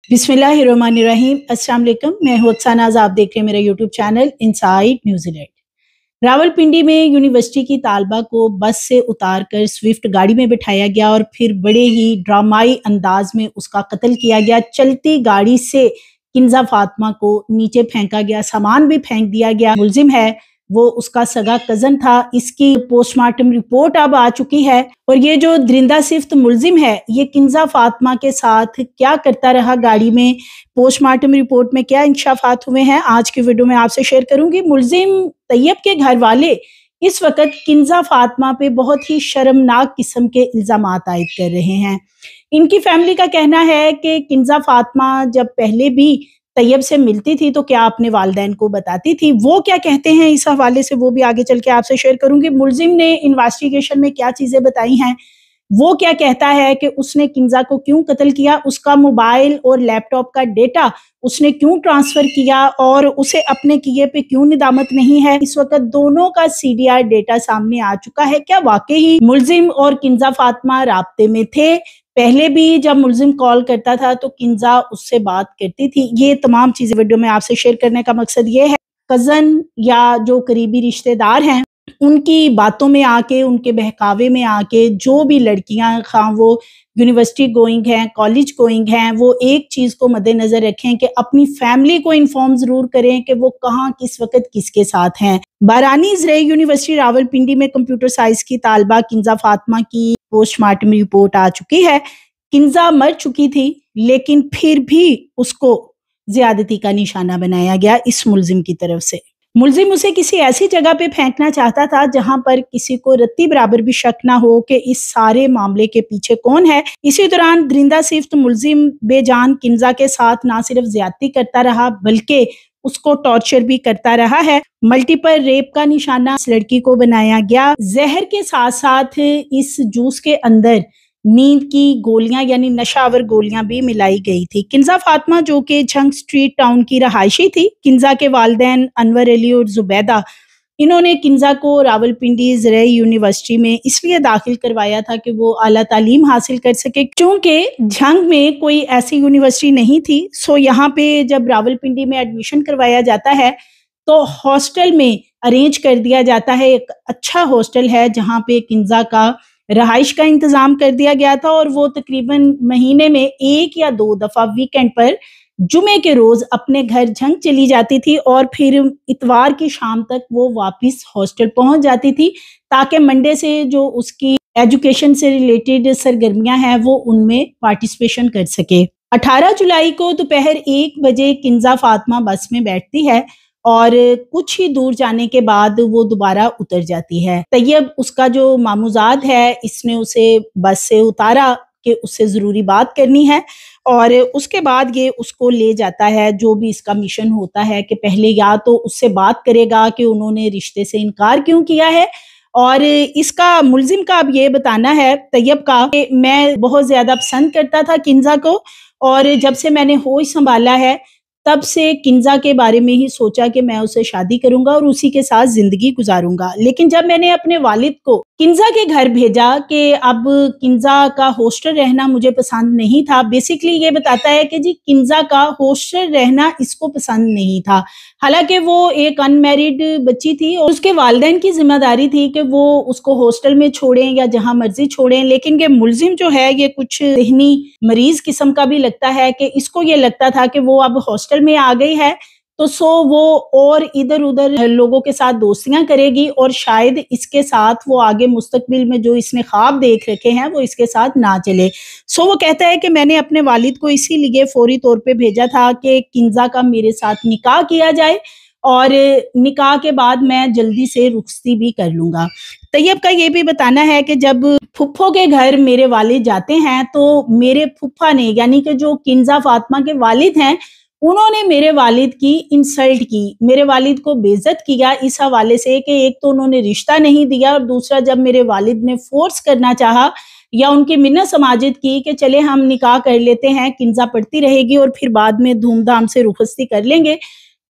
बिस्मिल्लाहिर्रहमानिर्रहीम। अस्सलाम वालेकुम। मैं हूं अफसानाज़, आप देख रहे हैं मेरा YouTube channel inside New Zealand. Rawalpindi में यूनिवर्सिटी की तालबा को बस से उतारकर स्विफ्ट गाड़ी में बिठाया गया और फिर बड़े ही ड्रामाई अंदाज में उसका कत्ल किया गया। चलती गाड़ी से किंजा फातिमा को नीचे फेंका गया, सामान भी फेंक दिया गया। मुलजिम है वो उसका सगा कजन था। इसकी पोस्टमार्टम रिपोर्ट अब आ चुकी है और ये जो दरिंदा सिफ्त मुलजिम है ये किंजा फातिमा के साथ क्या करता रहा गाड़ी में, पोस्टमार्टम रिपोर्ट में क्या इंकशाफात हुए हैं, आज की वीडियो में आपसे शेयर करूंगी। मुलजिम तैयब के घर वाले इस वक्त किंजा फातिमा पे बहुत ही शर्मनाक किस्म के इल्जामात आयद कर रहे हैं। इनकी फैमिली का कहना है कि किंजा फातिमा जब पहले भी तैयब से मिलती थी तो क्या अपने वालिदैन को बताती थी। वो क्या कहते हैं इस हवाले से वो भी आगे चल के आपसे शेयर करूंगी। मुलजिम ने इन्वेस्टिगेशन में क्या चीजें बताई हैं, वो क्या कहता है कि उसने किंजा को क्यों कत्ल किया, उसका मोबाइल और लैपटॉप का डेटा उसने क्यों ट्रांसफर किया और उसे अपने किए पे क्यों निदामत नहीं है। इस वक्त दोनों का सीडीआर डेटा सामने आ चुका है। क्या वाकई मुलजिम और किंजा फातिमा राब्ते में थे? पहले भी जब मुलजिम कॉल करता था तो किंजा उससे बात करती थी। ये तमाम चीजें वीडियो में आपसे शेयर करने का मकसद ये है, कजन या जो करीबी रिश्तेदार हैं उनकी बातों में आके, उनके बहकावे में आके जो भी लड़कियां खां वो यूनिवर्सिटी गोइंग हैं, कॉलेज गोइंग हैं, वो एक चीज को मद्देनजर रखें कि अपनी फैमिली को इन्फॉर्म जरूर करें कि वो कहाँ किस वक्त किसके साथ हैं। बारानी ज़राई यूनिवर्सिटी रावलपिंडी में कंप्यूटर साइंस की तालबा किंजा फातिमा की पोस्टमार्टम रिपोर्ट आ चुकी है। किंजा मर चुकी थी लेकिन फिर भी उसको ज्यादती का निशाना बनाया गया इस मुलजिम की तरफ से। मुलजिम उसे किसी ऐसी जगह पे फेंकना चाहता था जहां पर किसी को रत्ती बराबर भी शक ना हो कि इस सारे मामले के पीछे कौन है। इसी दौरान दरिंदा सिफ्त मुलजिम बेजान किंजा के साथ ना सिर्फ ज्यादती करता रहा बल्कि उसको टॉर्चर भी करता रहा है। मल्टीपल रेप का निशाना इस लड़की को बनाया गया। जहर के साथ साथ इस जूस के अंदर नींद की गोलियां यानी नशावर गोलियां भी मिलाई गई थी। किंजा फातिमा जो कि झंग स्ट्रीट टाउन की रहायशी थी, किंजा के वालिदैन अनवर अली और जुबैदा, इन्होंने किंजा को रावलपिंडी ज़राई यूनिवर्सिटी में इसलिए दाखिल करवाया था कि वो आला तालीम हासिल कर सके। चूंकि झंग में कोई ऐसी यूनिवर्सिटी नहीं थी, सो यहाँ पे जब रावलपिंडी में एडमिशन करवाया जाता है तो हॉस्टल में अरेंज कर दिया जाता है। एक अच्छा हॉस्टल है जहाँ पे किंजा का रहाइश का इंतजाम कर दिया गया था और वो तकरीबन महीने में 1 या 2 दफा वीकेंड पर जुमे के रोज अपने घर झंग चली जाती थी और फिर इतवार की शाम तक वो वापस हॉस्टल पहुंच जाती थी ताकि मंडे से जो उसकी एजुकेशन से रिलेटेड सरगर्मियां हैं वो उनमें पार्टिसिपेशन कर सके। 18 जुलाई को दोपहर 1 बजे किंजा फातिमा बस में बैठती है और कुछ ही दूर जाने के बाद वो दोबारा उतर जाती है। तैयब उसका जो मामूजाद है इसने उसे बस से उतारा कि उससे जरूरी बात करनी है और उसके बाद ये उसको ले जाता है। जो भी इसका मिशन होता है कि पहले या तो उससे बात करेगा कि उन्होंने रिश्ते से इनकार क्यों किया है और इसका मुलजिम का अब ये बताना है तैयब का कि मैं बहुत ज्यादा पसंद करता था किंजा को और जब से मैंने होश संभाला है तब से किंजा के बारे में ही सोचा कि मैं उसे शादी करूंगा और उसी के साथ जिंदगी गुजारूंगा। लेकिन जब मैंने अपने वालिद को किंजा के घर भेजा कि अब किंजा का हॉस्टल रहना मुझे पसंद नहीं था, बेसिकली ये बताता है कि जी किंजा का हॉस्टल रहना इसको पसंद नहीं था। हालांकि वो एक अनमैरिड बच्ची थी और उसके वालिदैन की जिम्मेदारी थी कि वो उसको हॉस्टल में छोड़ें या जहां मर्जी छोड़ें। लेकिन ये मुलजिम जो है ये कुछ ज़हनी मरीज किस्म का भी लगता है कि इसको ये लगता था कि वो अब हॉस्टल में आ गई है तो सो वो और इधर उधर लोगों के साथ दोस्तियां करेगी और शायद इसके साथ वो आगे मुस्तकबिल में जो इसने ख्वाब देख रखे हैं वो इसके साथ ना चले। सो वो कहता है कि मैंने अपने वालिद को इसीलिए फौरी तौर पे भेजा था कि किंजा का मेरे साथ निकाह किया जाए और निकाह के बाद मैं जल्दी से रुखसती भी कर लूंगा। तैयब का ये भी बताना है कि जब फुफ्फो के घर मेरे वालिद जाते हैं तो मेरे फुफ्फा ने यानी कि जो किंजा फातिमा के वालिद हैं उन्होंने मेरे वालिद की इंसल्ट की, मेरे वालिद को बेइज्जत किया इस हवाले से कि एक तो उन्होंने रिश्ता नहीं दिया और दूसरा जब मेरे वालिद ने फोर्स करना चाहा या उनकी मिन्नत समाजिद की कि चले हम निकाह कर लेते हैं, किंजा पढ़ती रहेगी और फिर बाद में धूमधाम से रुखसती कर लेंगे,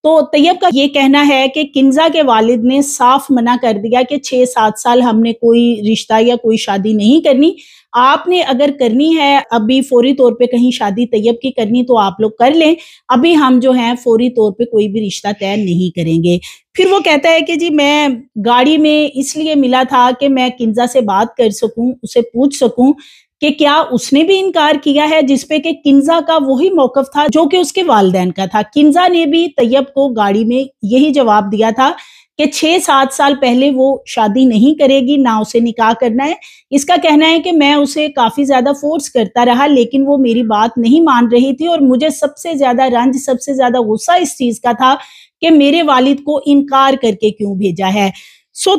तो तैयब का ये कहना है कि किंजा के वालिद ने साफ मना कर दिया कि 6-7 साल हमने कोई रिश्ता या कोई शादी नहीं करनी, آپ نے اگر کرنی ہے ابھی فوری طور پہ کہیں شادی طیب کی کرنی تو آپ لوگ کر لیں، ابھی ہم جو ہیں فوری طور پہ کوئی بھی رشتہ طے نہیں کریں گے۔ پھر وہ کہتا ہے کہ جی میں گاڑی میں اس لیے ملا تھا کہ میں کنزا سے بات کر سکوں، اسے پوچھ سکوں کہ کیا اس نے بھی انکار کیا ہے، جس پہ کہ کنزا کا وہی موقف تھا جو کہ اس کے والدین کا تھا۔ کنزا نے بھی طیب کو گاڑی میں یہی جواب دیا تھا کہ 6-7 سال پہلے وہ شادی نہیں کرے گی، نہ اسے نکاح کرنا ہے۔ اس کا کہنا ہے کہ میں اسے کافی زیادہ فورس کرتا رہا لیکن وہ میری بات نہیں مان رہی تھی، اور مجھے سب سے زیادہ رنج، سب سے زیادہ غصہ اس چیز کا تھا کہ میرے والد کو انکار کر کے کیوں بھیجا ہے۔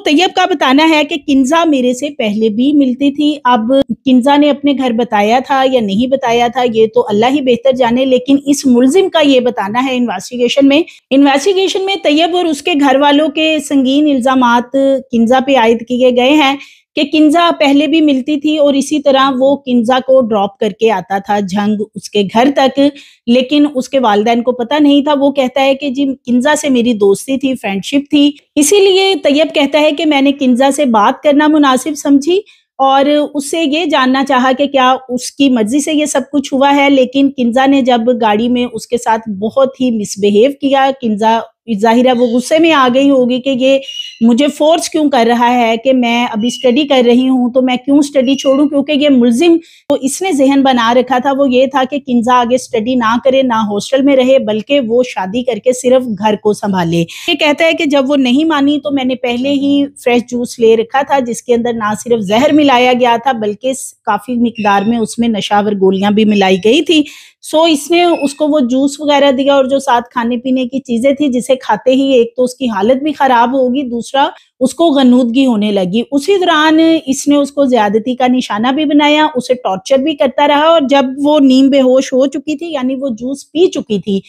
طیب کا بتانا ہے کہ کنزا میرے سے پہلے بھی ملتی تھی، اب کنزا نے اپنے گھر بتایا تھا یا نہیں بتایا تھا یہ تو اللہ ہی بہتر جانے، لیکن اس ملزم کا یہ بتانا ہے انویسٹیگیشن میں طیب اور اس کے گھر والوں کے سنگین الزامات کنزا پہ عائد کیے گئے ہیں کہ کنزا پہلے بھی ملتی تھی اور اسی طرح وہ کنزا کو ڈراپ کر کے آتا تھا جھنگ اس کے گھر تک، لیکن اس کے والدین کو پتہ نہیں تھا۔ وہ کہتا ہے کہ جی کنزا سے میری دوستی تھی، فرینڈشپ تھی، اسی لیے طیب کہتا ہے کہ میں نے کنزا سے بات کرنا مناسب سمجھی اور اس سے یہ جاننا چاہا کہ کیا اس کی مرضی سے یہ سب کچھ ہوا ہے، لیکن کنزا نے جب گاڑی میں اس کے ساتھ بہت ہی مس بہیو کیا، کنزا ظاہر ہے وہ غصے میں آ گئی ہوگی کہ یہ مجھے فورس کیوں کر رہا ہے کہ میں ابھی سٹڈی کر رہی ہوں تو میں کیوں سٹڈی چھوڑوں، کیونکہ یہ ملزم تو اس نے ذہن بنا رکھا تھا وہ یہ تھا کہ کنزا آگے سٹڈی نہ کرے، نہ ہاسٹل میں رہے، بلکہ وہ شادی کر کے صرف گھر کو سنبھالے۔ یہ کہتا ہے کہ جب وہ نہیں مانی تو میں نے پہلے ہی فریش جوس لے رکھا تھا جس کے اندر نہ صرف زہر ملایا گیا تھا بلکہ کافی مقدار میں اس میں نشاور گولیاں بھی ملائی گئی تھی۔ اس نے اس کو وہ جوس وغیرہ دیا اور جو ساتھ کھانے پینے کی چیزیں تھی جسے کھاتے ہی ایک تو اس کی حالت بھی خراب ہوگی، دوسرا اس کو غنودگی ہونے لگی۔ اسی دوران اس نے اس کو زیادتی کا نشانہ بھی بنایا، اسے ٹارچر بھی کرتا رہا، اور جب وہ نیم بے ہوش ہو چکی تھی یعنی وہ جوس پی چکی تھی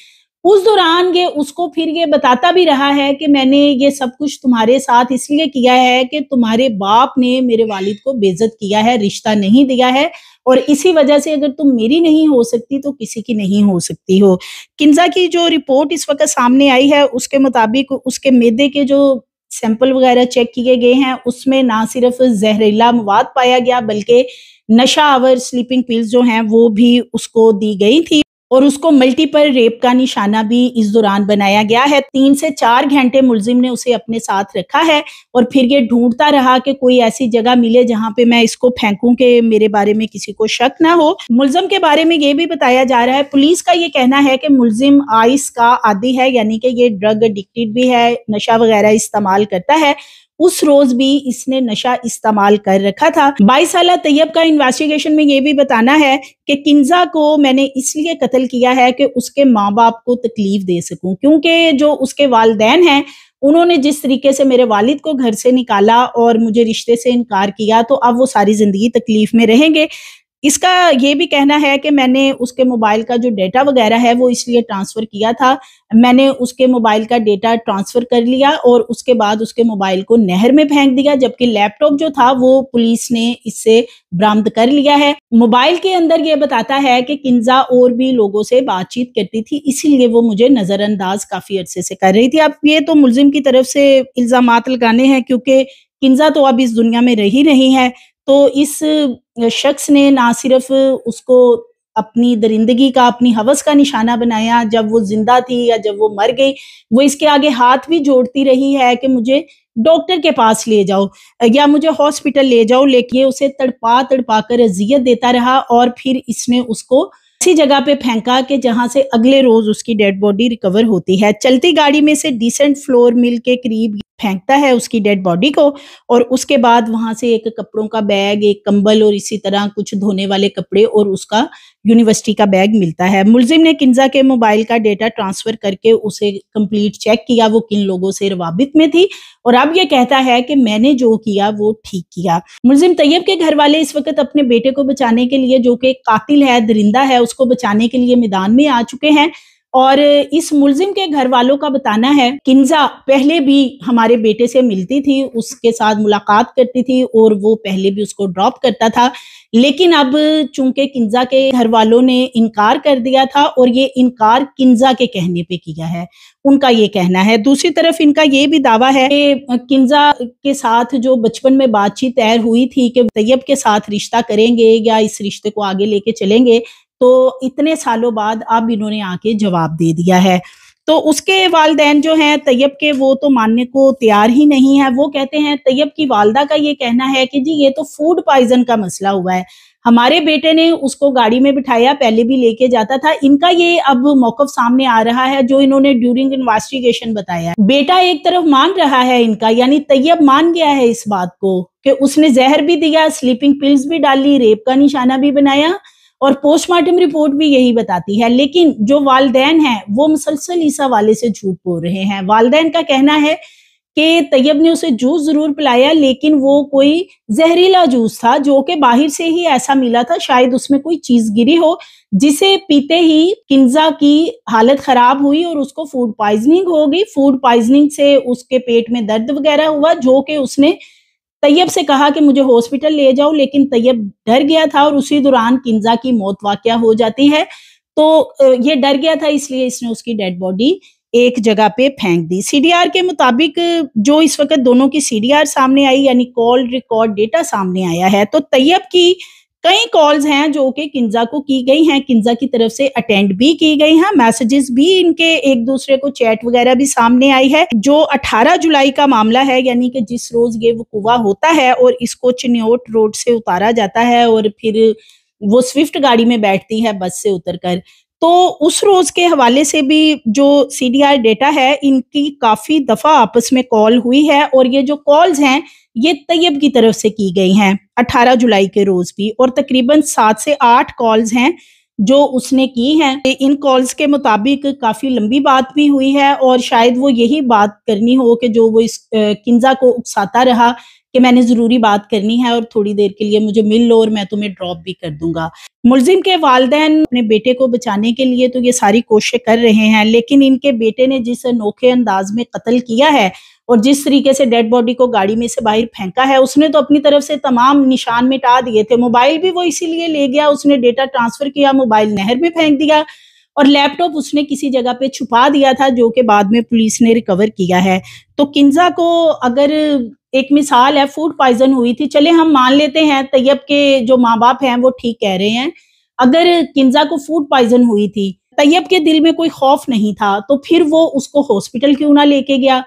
اس دوران یہ اس کو پھر یہ بتاتا بھی رہا ہے کہ میں نے یہ سب کچھ تمہارے ساتھ اس لیے کیا ہے کہ تمہارے باپ نے میرے والد کو بے عزت کیا ہے، رشتہ نہیں دیا ہے، اور اسی وجہ سے اگر تم میری نہیں ہو سکتی تو کسی کی نہیں ہو سکتی ہو۔ کنزا کی جو رپورٹ اس وقت سامنے آئی ہے اس کے مطابق اس کے معدے کے جو سیمپل وغیرہ چیک کیے گئے ہیں اس میں نہ صرف زہریلا مواد پایا گیا بلکہ نشہ آور سلیپنگ پلز جو ہیں وہ بھی اس کو دی گئی تھی، اور اس کو ملٹیپل ریپ کا نشانہ بھی اس دوران بنایا گیا ہے۔ 3 سے 4 گھنٹے ملزم نے اسے اپنے ساتھ رکھا ہے اور پھر یہ ڈھونڈتا رہا کہ کوئی ایسی جگہ ملے جہاں پہ میں اس کو پھینکوں کہ میرے بارے میں کسی کو شک نہ ہو۔ ملزم کے بارے میں یہ بھی بتایا جا رہا ہے، پولیس کا یہ کہنا ہے کہ ملزم آئس کا عادی ہے، یعنی کہ یہ ڈرگ ایڈکٹڈ بھی ہے، نشہ وغیرہ استعمال کرتا ہے۔ اس روز بھی اس نے نشہ استعمال کر رکھا تھا۔ 22 سالہ طیب کا انویسٹیگیشن میں یہ بھی بتانا ہے کہ کنزا کو میں نے اس لیے قتل کیا ہے کہ اس کے ماں باپ کو تکلیف دے سکوں، کیونکہ جو اس کے والدین ہیں انہوں نے جس طریقے سے میرے والد کو گھر سے نکالا اور مجھے رشتے سے انکار کیا تو اب وہ ساری زندگی تکلیف میں رہیں گے۔ اس کا یہ بھی کہنا ہے کہ میں نے اس کے موبائل کا جو ڈیٹا وغیرہ ہے وہ اس لیے ٹرانسفر کیا تھا، میں نے اس کے موبائل کا ڈیٹا ٹرانسفر کر لیا اور اس کے بعد اس کے موبائل کو نہر میں پھینک دیا، جبکہ لیپ ٹاپ جو تھا وہ پولیس نے اس سے برآمد کر لیا ہے۔ موبائل کے اندر یہ بتاتا ہے کہ کنزا اور بھی لوگوں سے بات چیت کرتی تھی، اسی لیے وہ مجھے نظر انداز کافی عرصے سے کر رہی تھی۔ اب یہ تو ملزم کی طرف سے الزامات لگانے ہیں کیونکہ کنزا تو اب اس دنیا میں رہی نہیں ہے، تو اس شخص نے نہ صرف اس کو اپنی درندگی کا، اپنی ہوس کا نشانہ بنایا جب وہ زندہ تھی یا جب وہ مر گئی، وہ اس کے آگے ہاتھ بھی جوڑتی رہی ہے کہ مجھے ڈاکٹر کے پاس لے جاؤ یا مجھے ہاسپٹل لے جاؤ، لیکن یہ اسے تڑپا تڑپا کر اذیت دیتا رہا اور پھر اس نے اس کو اسی جگہ پہ پھینکا کہ جہاں سے اگلے روز اس کی ڈیڈ باڈی ریکور ہوتی ہے۔ چلتی گاڑی میں سے ڈیسنٹ فلور مل کے قریب پھینکتا ہے اس کی ڈیڈ باڈی کو، اور اس کے بعد وہاں سے ایک کپڑوں کا بیگ، ایک کمبل اور اسی طرح کچھ دھونے والے کپڑے اور اس کا یونیورسٹی کا بیگ ملتا ہے۔ ملزم نے کنزا کے موبائل کا ڈیٹا ٹرانسفر کر کے اسے کمپلیٹ چیک کیا وہ کن لوگوں سے روابط میں تھی، اور اب یہ کہتا ہے کہ میں نے جو کیا وہ ٹھیک کیا۔ ملزم طیب کے گھر والے اس وقت اپنے بیٹے کو بچانے کے لیے، جو کہ قاتل ہے، درندہ ہے، اس کو بچانے کے لیے میدان میں آ چکے ہیں، اور اس ملزم کے گھر والوں کا بتانا ہے کنزا پہلے بھی ہمارے بیٹے سے ملتی تھی، اس کے ساتھ ملاقات کرتی تھی اور وہ پہلے بھی اس کو ڈراپ کرتا تھا، लेकिन अब चूंकि किंजा के घर वालों ने इनकार कर दिया था और ये इनकार किंजा के कहने पे किया है, उनका ये कहना है। दूसरी तरफ इनका ये भी दावा है कि किंजा के साथ जो बचपन में बातचीत तय हुई थी कि तैयब के साथ रिश्ता करेंगे या इस रिश्ते को आगे लेके चलेंगे, तो इतने सालों बाद अब इन्होंने आके जवाब दे दिया है। तो उसके वालिदैन जो हैं तैयब के, वो तो मानने को तैयार ही नहीं है। वो कहते हैं, तैयब की वालदा का ये कहना है कि जी ये तो फूड पॉइजन का मसला हुआ है, हमारे बेटे ने उसको गाड़ी में बिठाया, पहले भी लेके जाता था। इनका ये अब मौकफ सामने आ रहा है जो इन्होंने ड्यूरिंग इन्वेस्टिगेशन बताया। बेटा एक तरफ मान रहा है इनका, यानी तैयब मान गया है इस बात को कि उसने जहर भी दिया, स्लीपिंग पिल्स भी डाली, रेप का निशाना भी बनाया, और पोस्टमार्टम रिपोर्ट भी यही बताती है। लेकिन जो वालिदैन हैं वो मुसलसल इस हवाले से झूठ बोल रहे हैं। वालिदैन का कहना है कि तैयब ने उसे जूस जरूर पिलाया, लेकिन वो कोई जहरीला जूस था जो कि बाहर से ही ऐसा मिला था, शायद उसमें कोई चीज गिरी हो जिसे पीते ही किंजा की हालत खराब हुई और उसको फूड पॉइजनिंग हो गई। फूड पॉइजनिंग से उसके पेट में दर्द वगैरह हुआ, जो कि उसने तैयब से कहा कि मुझे हॉस्पिटल ले जाओ, लेकिन तैयब डर गया था और उसी दौरान किंजा की मौत वाकया हो जाती है। तो ये डर गया था, इसलिए इसने उसकी डेड बॉडी एक जगह पे फेंक दी। सीडीआर के मुताबिक जो इस वक्त दोनों की सीडीआर सामने आई, यानी कॉल रिकॉर्ड डेटा सामने आया है, तो तैयब की कई कॉल्स हैं जो कि किंजा को की गई हैं, किंजा की तरफ से अटेंड भी की गई हैं, मैसेजेस भी इनके एक दूसरे को चैट वगैरह भी सामने आई है। जो 18 जुलाई का मामला है, यानी कि जिस रोज ये वकूआ होता है और इसको चिन्योट रोड से उतारा जाता है और फिर वो स्विफ्ट गाड़ी में बैठती है बस से उतरकर, तो उस रोज के हवाले से भी जो सीडीआर डेटा है, इनकी काफी दफा आपस में कॉल हुई है और ये जो कॉल्स हैं ये तैयब की तरफ से की गई हैं 18 जुलाई के रोज भी, और तकरीबन 7 से 8 कॉल्स हैं जो उसने की हैं। इन कॉल्स के मुताबिक काफी लंबी बात भी हुई है और शायद वो यही बात करनी हो कि जो वो इस किंजा को उकसाता रहा कि मैंने जरूरी बात करनी है और थोड़ी देर के लिए मुझे मिल लो और मैं तुम्हें ड्रॉप भी कर दूंगा। मुलजिम के वालिदैन अपने बेटे को बचाने के लिए तो ये सारी कोशिशें कर रहे हैं, लेकिन इनके बेटे ने जिस अनोखे अंदाज में कत्ल किया है और जिस तरीके से डेड बॉडी को गाड़ी में से बाहर फेंका है, उसने तो अपनी तरफ से तमाम निशान मिटा दिए थे। मोबाइल भी वो इसीलिए ले गया, उसने डेटा ट्रांसफर किया, मोबाइल नहर में फेंक दिया और लैपटॉप उसने किसी जगह पे छुपा दिया था जो कि बाद में पुलिस ने रिकवर किया है। तो किंजा को अगर एक मिसाल है, फूड पॉइजन हुई थी, चले हम मान लेते हैं तैयब के जो माँ बाप हैं वो ठीक कह रहे हैं, अगर किंजा को फूड पॉइजन हुई थी, तैयब के दिल में कोई खौफ नहीं था, तो फिर वो उसको हॉस्पिटल क्यों ना लेके गया।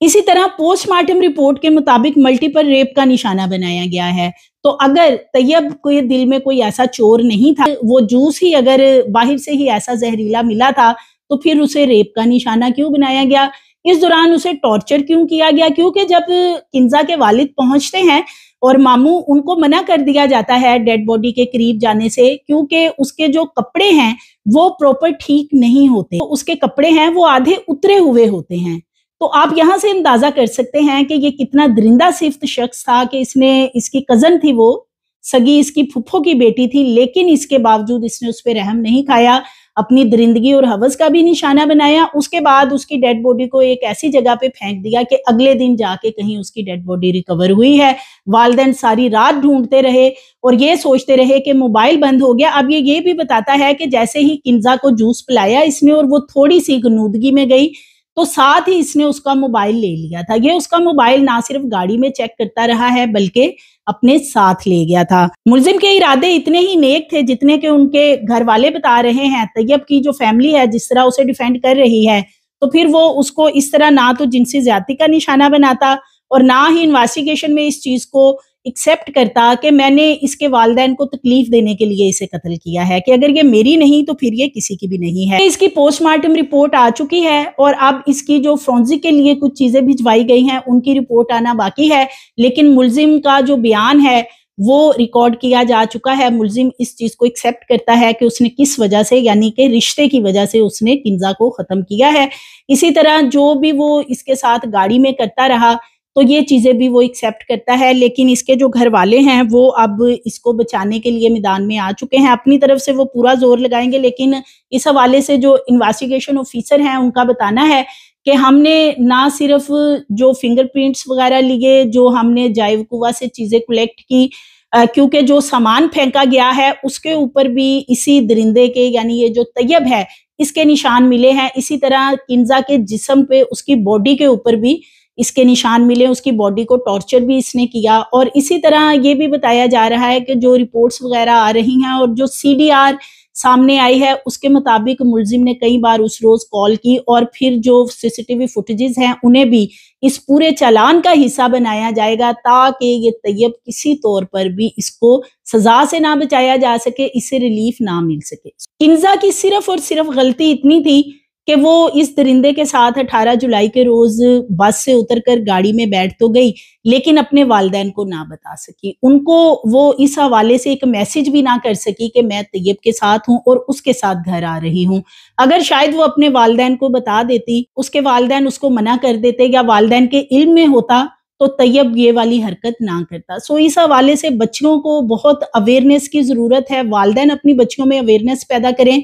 इसी तरह पोस्टमार्टम रिपोर्ट के मुताबिक मल्टीपल रेप का निशाना बनाया गया है। तो अगर तैयब के दिल में कोई ऐसा चोर नहीं था, वो जूस ही अगर बाहर से ही ऐसा जहरीला मिला था, तो फिर उसे रेप का निशाना क्यों बनाया गया। इस दौरान उसे टॉर्चर क्यों किया गया, क्योंकि जब किंजा के वालिद पहुंचते हैं और मामू, उनको मना कर दिया जाता है डेड बॉडी के करीब जाने से, क्योंकि उसके जो कपड़े हैं वो प्रॉपर ठीक नहीं होते, तो उसके कपड़े हैं वो आधे उतरे हुए होते हैं। तो आप यहाँ से अंदाजा कर सकते हैं कि ये कितना दरिंदा सिफ्त शख्स था कि इसकी कजन थी, वो सगी इसकी फुफ्फो की बेटी थी, लेकिन इसके बावजूद इसने उस पर रहम नहीं खाया, अपनी दरिंदगी और हवस का भी निशाना बनाया। उसके बाद उसकी डेड बॉडी को एक ऐसी जगह पे फेंक दिया कि अगले दिन जाके कहीं उसकी डेड बॉडी रिकवर हुई है। वालिदैन सारी रात ढूंढते रहे और ये सोचते रहे कि मोबाइल बंद हो गया। अब ये भी बताता है कि जैसे ही किंजा को जूस पिलाया इसने और वो थोड़ी सी गनूदगी में गई, तो साथ ही इसने उसका मोबाइल ले लिया था। ये उसका मोबाइल ना सिर्फ गाड़ी में चेक करता रहा है बल्कि अपने साथ ले गया था। मुलजिम के इरादे इतने ही नेक थे जितने के उनके घर वाले बता रहे हैं। तैयब की जो फैमिली है जिस तरह उसे डिफेंड कर रही है, तो फिर वो उसको इस तरह ना तो जिनसी ज्यादती का निशाना बनाता और ना ही इन्वेस्टिगेशन में इस चीज को एक्सेप्ट करता कि मैंने इसके वालिदैन को तकलीफ देने के लिए इसे कत्ल किया है, कि अगर ये मेरी नहीं तो फिर ये किसी की भी नहीं है। इसकी पोस्टमार्टम रिपोर्ट आ चुकी है और अब इसकी जो फोरेंसिक के लिए कुछ चीजें भिजवाई गई हैं उनकी रिपोर्ट आना बाकी है, लेकिन मुलजिम का जो बयान है वो रिकॉर्ड किया जा चुका है। मुलजिम इस चीज को एक्सेप्ट करता है कि उसने किस वजह से, यानी कि रिश्ते की वजह से उसने किंजा को खत्म किया है। इसी तरह जो भी वो इसके साथ गाड़ी में करता रहा तो ये चीजें भी वो एक्सेप्ट करता है, लेकिन इसके जो घर वाले हैं वो अब इसको बचाने के लिए मैदान में आ चुके हैं। अपनी तरफ से वो पूरा जोर लगाएंगे, लेकिन इस हवाले से जो इन्वेस्टिगेशन ऑफिसर हैं उनका बताना है कि हमने ना सिर्फ जो फिंगरप्रिंट्स वगैरह लिए, जो हमने जायवकुवा से चीजें कलेक्ट की, क्योंकि जो सामान फेंका गया है उसके ऊपर भी इसी दरिंदे के यानी ये जो तैयब है इसके निशान मिले हैं। इसी तरह किन्जा के जिस्म पे उसकी बॉडी के ऊपर भी इसके निशान मिले, उसकी बॉडी को टॉर्चर भी इसने किया। और इसी तरह ये भी बताया जा रहा है कि जो रिपोर्ट्स वगैरह आ रही हैं और जो सीडीआर सामने आई है उसके मुताबिक मुलजिम ने कई बार उस रोज कॉल की और फिर जो सीसीटीवी फुटेजेस हैं उन्हें भी इस पूरे चालान का हिस्सा बनाया जाएगा ताकि ये तैयब किसी तौर पर भी इसको सजा से ना बचाया जा सके, इससे रिलीफ ना मिल सके। किन्जा की सिर्फ और सिर्फ गलती इतनी थी कि वो इस दरिंदे के साथ 18 जुलाई के रोज बस से उतरकर गाड़ी में बैठ तो गई, लेकिन अपने वालिदैन को ना बता सकी। उनको वो इस हवाले से एक मैसेज भी ना कर सकी कि मैं तैयब के साथ हूँ और उसके साथ घर आ रही हूँ। अगर शायद वो अपने वालिदैन को बता देती, उसके वालिदैन उसको मना कर देते या वालिदैन के इल्म में होता तो तैयब ये वाली हरकत ना करता। सो इस हवाले से बच्चियों को बहुत अवेयरनेस की जरूरत है। वालिदैन अपनी बच्चियों में अवेयरनेस पैदा करें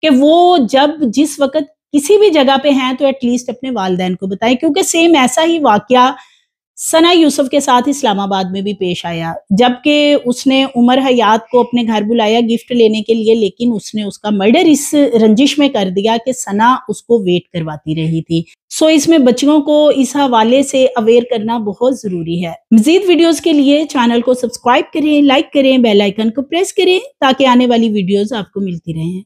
कि वो जब जिस वक्त किसी भी जगह पे हैं तो एटलीस्ट अपने वालिदैन को बताएं, क्योंकि सेम ऐसा ही वाकया सना यूसुफ के साथ इस्लामाबाद में भी पेश आया। जबकि उसने उमर हयात को अपने घर बुलाया गिफ्ट लेने के लिए, लेकिन उसने उसका मर्डर इस रंजिश में कर दिया कि सना उसको वेट करवाती रही थी। सो इसमें बच्चियों को इस हवाले से अवेयर करना बहुत जरूरी है। मजीद वीडियोस के लिए चैनल को सब्सक्राइब करें, लाइक करें, बेल आइकन को प्रेस करें ताकि आने वाली वीडियोस आपको मिलती रहें।